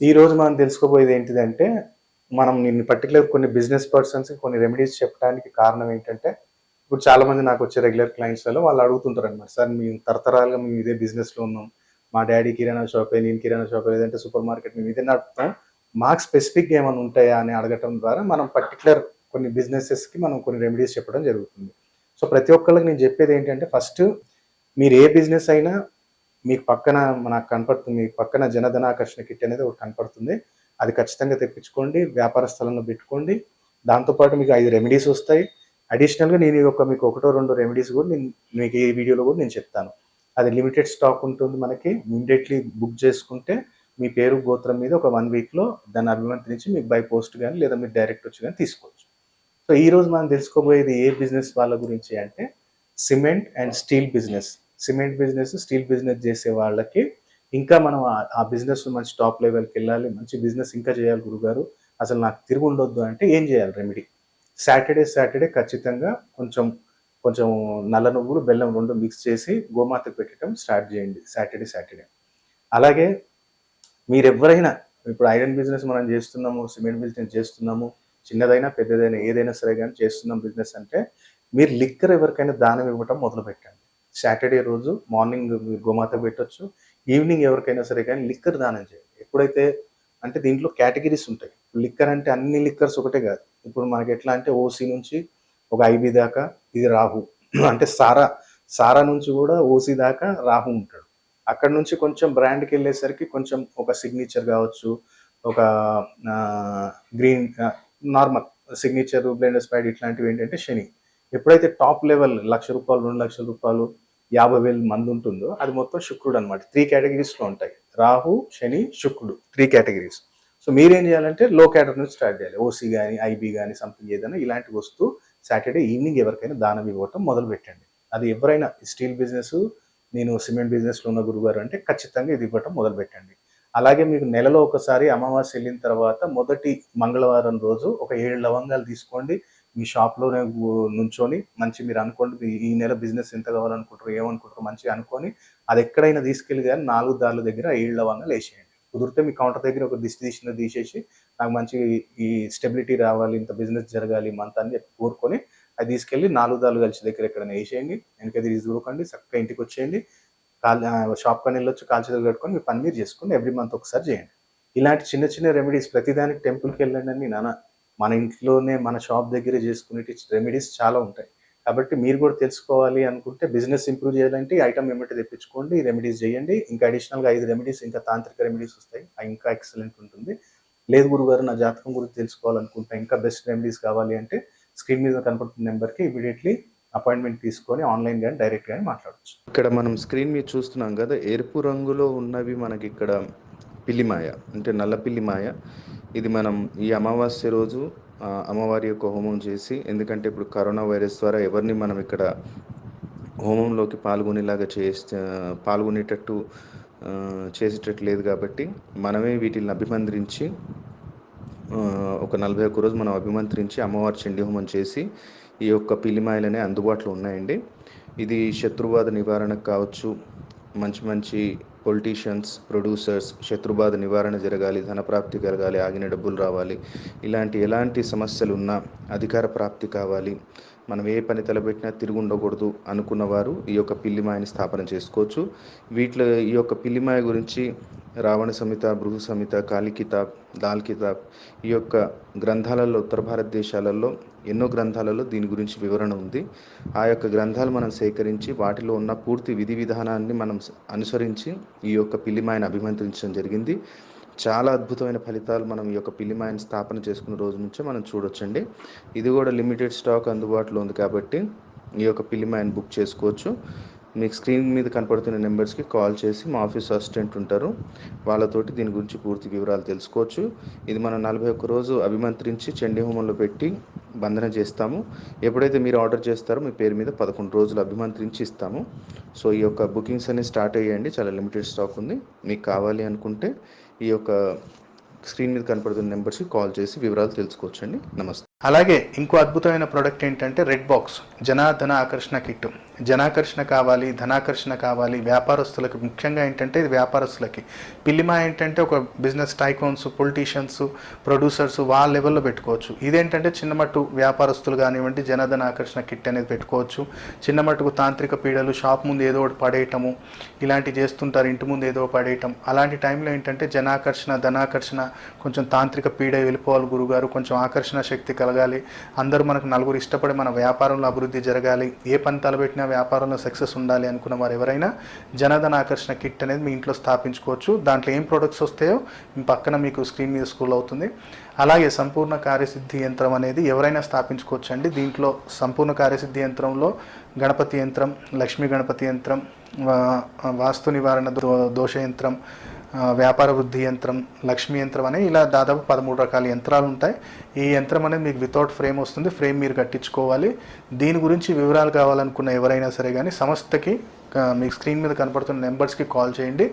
ఈరోజు మనం తెలుసుకోబోయేది ఏంటిదంటే, మనం ఇన్ని పర్టిక్యులర్ కొన్ని బిజినెస్ పర్సన్స్‌కి కొన్ని రెమెడీస్ చెప్పడానికి కారణం ఏంటంటే, ఇప్పుడు చాలామంది నాకొచ్చే రెగ్యులర్ క్లయింట్స్‌లలో వాళ్ళు అడుగుతుంటారనమాట. సార్ మేము తరతరాలుగా మేము ఇదే బిజినెస్‌లో ఉన్నాం. మా డ్యాడీ కిరాణా షాపే, నేను కిరాణా షాపే లేదంటే సూపర్ మార్కెట్ మేము ఇదే నడుపుతాం. మాకు స్పెసిఫిక్‌గా ఏమన్నా ఉంటాయా అని అడగటం ద్వారా మనం పర్టిక్యులర్ కొన్ని బిజినెసెస్‌కి మనం కొన్ని రెమెడీస్ చెప్పడం జరుగుతుంది. సో, ప్రతి ఒక్కళ్ళకి నేను చెప్పేదేంటంటే ఫస్ట్ మీరు ఏ బిజినెస్ అయినా మీకు పక్కన నాకు కనపడుతుంది. మీకు పక్కన జనధనాకర్షణ కిట్ అనేది ఒకటి కనపడుతుంది. అది ఖచ్చితంగా తెప్పించుకోండి. వ్యాపార స్థలంలో పెట్టుకోండి. దాంతో పాటు మీకు 5 రెమెడీస్ వస్తాయి. అడిషనల్‌గా నేను మీకు ఒకటో, రెండో రెమెడీస్ కూడా మీకు ఈ వీడియోలో కూడా నేను చెప్తాను. అది లిమిటెడ్ స్టాక్ ఉంటుంది మనకి. ఇమ్మీడియేట్‌లీ బుక్ చేసుకుంటే మీ పేరు, గోత్రం మీద ఒక 1 వీక్‌లో దాన్ని అభిమంత్రించి మీకు బై పోస్ట్ గాని లేదా మీరు డైరెక్ట్ వచ్చి గాని తీసుకోవచ్చు. సో, ఈరోజు మనం తెలుసుకోబోయేది ఏ బిజినెస్ వాళ్ళ గురించి అంటే cement and steel business. Cement business, steel business చేసే వాళ్ళకి ఇంకా మనం ఆ బిజినెస్‌లో మంచి టాప్ లెవెల్‌కెళ్ళాలి. మంచి బిజినెస్ ఇంకా చేయాలి గురుగారు. అసలు నాకు తిరుగుండొద్దు అంటే ఏం చేయాలి రెమెడీ? సాటర్‌డే ఖచ్చితంగా కొంచెం కొంచెం నల్ల నువ్వులు, బెల్లం 2 మిక్స్ చేసి గోమాతకు పెట్టడం స్టార్ట్ చేయండి సాటర్‌డే. అలాగే మీరెవ్వరైనా ఇప్పుడు ఐరన్ బిజినెస్ మనం చేస్తున్నాము, సిమెంట్ బిజినెస్ చేస్తున్నాము, చిన్నదైనా, పెద్దదైనా ఏదైనా సరే గాని చేస్తున్నాం బిజినెస్ అంటే, మీరు లిక్కర్ ఎవరికైనా దానం ఇవ్వటం మొదలుపెట్టండి. సాటర్‌డే రోజు మార్నింగ్ మీరు గోమాతకు పెట్టొచ్చు. ఈవినింగ్ ఎవరికైనా సరే గాని లిక్కర్ దానం చేయండి. ఎప్పుడైతే అంటే దీంట్లో కేటగరీస్ ఉంటాయి. లిక్కర్ అంటే అన్ని లిక్కర్స్ ఒకటే కాదు. ఇప్పుడు మనకెట్లా అంటే ఓసీ నుంచి ఒక ఐబీ దాకా ఇది రాహు. అంటే సారా నుంచి కూడా ఓసీ దాకా రాహు ఉంటాడు. అక్కడి నుంచి కొంచెం బ్రాండ్‌కెళ్ళేసరికి కొంచెం ఒక సిగ్నేచర్ గావచ్చు, ఒక green normal signature, Blenders Pride ఇట్లాంటివేంటంటే శని. ఎప్పుడైతే టాప్ లెవెల్ రూ. 1,00,000, రూ. 2,00,000, 50,000 మందుంటుందో అది మొత్తం శుక్రుడనమాట. 3 కేటగరీస్‌లో ఉంటాయి. రాహు, శని, శుక్రుడు 3 కేటగరీస్. సో, మీరేం జేయాలంటే లో కేటగరీ నుంచి స్టార్ట్ జేయాలి. ఓసీ గాని, ఐబీ గాని సంథింగ్ ఏదైనా ఇలాంటి వస్తువు సాటర్‌డే ఈవినింగ్ ఎవరికైనా దానం ఇవ్వటం మొదలుపెట్టండి. అది ఎవరైనా స్టీల్ బిజినెసు నేను సిమెంట్ బిజినెస్‌లో ఉన్న గురుగారు అంటే ఖచ్చితంగా ఇది ఇవ్వటం మొదలుపెట్టండి. అలాగే మీకు నెలలో ఒకసారి అమావాస్య వెళ్ళిన తర్వాత మొదటి మంగళవారం రోజు ఒక 7 లవంగాలు తీసుకోండి. మీ షాప్‌లోనే నుంచొని మంచి మీరు అనుకోండి ఈ నెల బిజినెస్ ఎంత కావాలనుకుంటారో, ఏమనుకుంటారో మంచిగా అనుకోని అది ఎక్కడైనా తీసుకెళ్ళి గాని 4 దారుల దగ్గర ఆ 7 లవంగాలు ఏసేయండి. కుదిరితే మీ కౌంటర్ దగ్గర ఒక దిష్టి తీసినది తీసేసి నాకు మంచి ఈ స్టెబిలిటీ రావాలి, ఇంత బిజినెస్ జరగాలి మంత్ అని చెప్పి కోరుకొని అది తీసుకెళ్ళి 4 దారులు కలిసి దగ్గర ఎక్కడైనా ఏసేయండి. వెనక తిరిగి చూడకండి. చక్కగా ఇంటికొచ్చేయండి. షాప్ కని వెళ్ళొచ్చు. కాళ్ళు చేతులు కడుక్కొని మీ పని మీరు చేసుకోండి. ఎవ్రీ మంత్ ఒకసారి చేయండి. ఇలాంటి చిన్న చిన్న రెమెడీస్ ప్రతిదానికి టెంపుల్‌కి వెళ్ళండని నేను మన ఇంట్లోనే మన షాప్ దగ్గరే చేసుకునేటి రెమెడీస్ చాలా ఉంటాయి. కాబట్టి మీరు కూడా తెలుసుకోవాలి అనుకుంటే బిజినెస్ ఇంప్రూవ్ చేయాలంటే ఈ ఐటెమ్ ఎమ్మటే తెప్పించుకోండి. ఈ రెమెడీస్ చేయండి. ఇంకా అడిషనల్‌గా 5 రెమెడీస్ ఇంకా తాంత్రిక రెమెడీస్ వస్తాయి. అవి ఇంకా ఎక్సలెంట్ ఉంటుంది. లేదు గురుగారు నా జాతకం గురించి తెలుసుకోవాలనుకుంటా ఇంకా బెస్ట్ రెమెడీస్ కావాలి అంటే స్క్రీన్ మీద కనపడుతున్న నెంబర్‌కి ఇమ్మీడియేట్‌లీ అపాయింట్మెంట్ తీసుకొని ఆన్‌లైన్ గాని, డైరెక్ట్ గాని మాట్లాడొచ్చు. ఇక్కడ మనం స్క్రీన్ మీద చూస్తున్నాం కదా, ఎరుపు రంగులో ఉన్నవి మనకి ఇక్కడ పిల్లిమాయ అంటే నల్ల పిల్లిమాయ. ఇది మనం ఈ అమావాస్య రోజు అమ్మవారి యొక్క హోమం చేసి, ఎందుకంటే ఇప్పుడు కరోనా వైరస్ ద్వారా ఎవరిని మనం ఇక్కడ హోమంలోకి పాల్గొనేటట్టు చేసేటట్టు లేదు కాబట్టి మనమే వీటిని అభిమంత్రించి ఒక 41 రోజు మనం అభిమంత్రించి అమ్మవారి చండీ హోమం చేసి ఈ యొక్క పిల్లిమాయలనే అందుబాటులో ఉన్నాయండి. ఇది శత్రుబాధ నివారణకు కావచ్చు, మంచి మంచి పొలిటీషియన్స్, ప్రొడ్యూసర్స్ శత్రుబాధ నివారణ జరగాలి, ధనప్రాప్తి కలగాలి, ఆగిన డబ్బులు రావాలి, ఎలాంటి సమస్యలు ఉన్నా అధికార ప్రాప్తి కావాలి, మనం ఏ పని తలపెట్టినా తిరిగి ఉండకూడదు అనుకున్నవారు ఈ యొక్క పిల్లిమాయని స్థాపన చేసుకోవచ్చు. వీటిలో ఈ యొక్క పిల్లిమాయ గురించి రావణ సంహిత, భృగు సంహిత, కాళీ కితాబ్, దాల్ కితాబ్ ఈ యొక్క గ్రంథాలలో ఉత్తర భారతదేశాలలో ఎన్నో గ్రంథాలలో దీని గురించి వివరణ ఉంది. ఆ యొక్క గ్రంథాలు మనం సేకరించి వాటిలో ఉన్న పూర్తి విధి విధానాన్ని మనం అనుసరించి ఈ యొక్క పిల్లిమాయను అభిమంత్రించడం జరిగింది. చాలా అద్భుతమైన ఫలితాలు మనం ఈ యొక్క పిల్లిమాయని స్థాపన చేసుకున్న రోజు నుంచే మనం చూడొచ్చండి. ఇది కూడా లిమిటెడ్ స్టాక్ అందుబాటులో ఉంది కాబట్టి ఈ యొక్క పిల్లిమాయని బుక్ చేసుకోవచ్చు. మీకు స్క్రీన్ మీద కనపడుతున్న నెంబర్స్కి కాల్ చేసి మా ఆఫీస్ అసిస్టెంట్ ఉంటారు, వాళ్ళతోటి దీని గురించి పూర్తి వివరాలు తెలుసుకోవచ్చు. ఇది మనం 41 రోజు అభిమంత్రించి చండీ హోమంలో పెట్టి బంధన చేస్తాము. ఎప్పుడైతే మీరు ఆర్డర్ చేస్తారో మీ పేరు మీద 11 రోజులు అభిమంత్రించి ఇస్తాము. సో ఈ యొక్క బుకింగ్స్ అన్ని స్టార్ట్ అయ్యాయండి. చాలా లిమిటెడ్ స్టాక్ ఉంది. మీకు కావాలి అనుకుంటే ఈ యొక్క స్క్రీన్ మీద కనపడుతున్న నెంబర్స్కి కాల్ చేసి వివరాలు తెలుసుకోవచ్చండి. నమస్తే. అలాగే ఇంకో అద్భుతమైన ప్రోడక్ట్ ఏంటంటే రెడ్ బాక్స్ జనాధన ఆకర్షణ కిట్. జనాకర్షణ కావాలి, ధనాకర్షణ కావాలి వ్యాపారస్తులకు, ముఖ్యంగా ఏంటంటే ఇది వ్యాపారస్తులకి. పిల్లిమా ఏంటంటే ఒక బిజినెస్ టైకోన్స్, పొలిటీషియన్స్, ప్రొడ్యూసర్స్ వాళ్ళ లెవెల్లో పెట్టుకోవచ్చు. ఇదేంటంటే చిన్నమట్టు వ్యాపారస్తులు కానివ్వండి జనధన ఆకర్షణ కిట్ అనేది పెట్టుకోవచ్చు. చిన్న మట్టుకు తాంత్రిక పీడలు, షాప్ ముందు ఏదో ఒకటి పడేయటము ఇలాంటివి చేస్తుంటారు, ఇంటి ముందు ఏదో పడేయటం. అలాంటి టైంలో ఏంటంటే జనాకర్షణ, ధనాకర్షణ, కొంచెం తాంత్రిక పీడ వెళ్ళిపోవాలి గురుగారు, కొంచెం ఆకర్షణ శక్తి కలగాలి, అందరూ మనకు నలుగురు ఇష్టపడి మన వ్యాపారంలో అభివృద్ధి జరగాలి, ఏ పని తలబెట్టినా వ్యాపారంలో సక్సెస్ ఉండాలి అనుకున్న వారు ఎవరైనా జనధన ఆకర్షణ కిట్ అనేది మీ ఇంట్లో స్థాపించుకోవచ్చు. దాంట్లో ఏం ప్రొడక్ట్స్ వస్తాయో పక్కన మీకు స్క్రీన్ మీద స్క్రోల్ అవుతుంది. అలాగే సంపూర్ణ కార్యసిద్ధి యంత్రం అనేది ఎవరైనా స్థాపించుకోవచ్చు అండి. దీంట్లో సంపూర్ణ కార్యసిద్ధి యంత్రంలో గణపతి యంత్రం, లక్ష్మీ గణపతి యంత్రం, వాస్తు నివారణ దోష యంత్రం, వ్యాపార వృద్ధి యంత్రం, లక్ష్మీ యంత్రం అనే ఇలా దాదాపు 13 రకాల యంత్రాలు ఉంటాయి. ఈ యంత్రం అనేది మీకు వితౌట్ ఫ్రేమ్ వస్తుంది, ఫ్రేమ్ మీరు కట్టించుకోవాలి. దీని గురించి వివరాలు కావాలనుకున్న ఎవరైనా సరే కానీ సంస్థకి మీకు స్క్రీన్ మీద కనపడుతున్న నెంబర్స్కి కాల్ చేయండి.